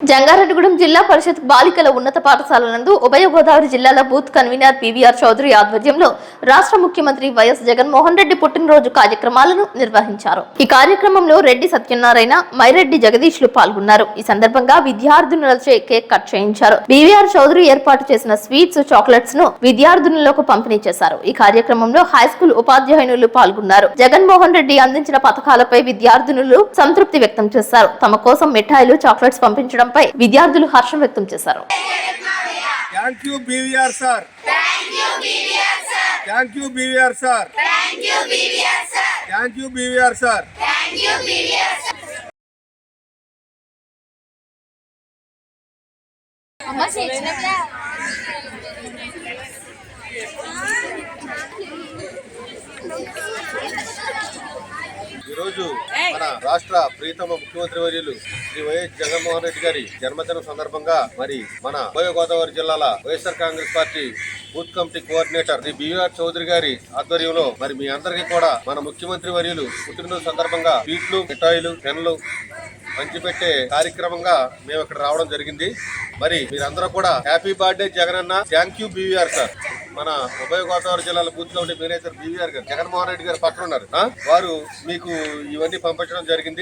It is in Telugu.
జంగారెడ్డిగూడెం జిల్లా పరిషత్ బాలికల ఉన్నత పాఠశాల నందు ఉభయ గోదావరి జిల్లాల బూత్ కన్వీనర్ పివిఆర్ చౌదరి ఆధ్వర్యంలో రాష్ట్ర ముఖ్యమంత్రి వైఎస్ జగన్మోహన్ రెడ్డి పుట్టినరోజు కార్యక్రమాలను నిర్వహించారు. ఈ కార్యక్రమంలో రెడ్డి సత్యనారాయణ, మైరెడ్డి జగదీష్లు పాల్గొన్నారు. ఈ సందర్భంగా విద్యార్థినులచే కేక్ కట్ చేయించారు. పివిఆర్ చౌదరి ఏర్పాటు చేసిన స్వీట్స్, చాక్లెట్స్ ను విద్యార్థినులకు పంపిణీ చేశారు. ఈ కార్యక్రమంలో హైస్కూల్ ఉపాధ్యాయునులు పాల్గొన్నారు. జగన్మోహన్ రెడ్డి అందించిన పథకాలపై విద్యార్థినులు సంతృప్తి వ్యక్తం చేశారు. తమ కోసం మిఠాయిలు, చాక్లెట్స్ పంపించడం విద్యార్థులు హర్షం వ్యక్తం చేశారు. Thank you BVR sir. Thank you BVR sir. Thank you BVR sir. ఈరోజు మన రాష్ట్ర ప్రీతమ ముఖ్యమంత్రి వర్యులు శ్రీ వైఎస్ జగన్మోహన్ రెడ్డి గారి జన్మదినం సందర్భంగా మరి మన ఉభయ గోదావరి జిల్లాల YSR Congress party booth committee coordinator Shri BR Chowdary గారి ఆధ్వర్యంలో మరి మీ అందరికీ కూడా మన ముఖ్యమంత్రి వర్యులు పుట్టినరోజు సందర్భంగా స్వీట్లు, మిఠాయిలు, పెన్నులు పంచిపెట్టే కార్యక్రమంగా మేము ఇక్కడ రావడం జరిగింది. మరి మీరందరూ కూడా హ్యాపీ బర్త్డే జగన్ అన్న. Thank you BVR sir. మన ఉభయ గోదావరి జిల్లాల బూత్ కమిటీ మేనేజర్ బీవీఆర్ గారు, జగన్మోహన్ రెడ్డి గారు పక్కన ఉన్నారు. వారు మీకు ఇవన్నీ పంపించడం జరిగింది.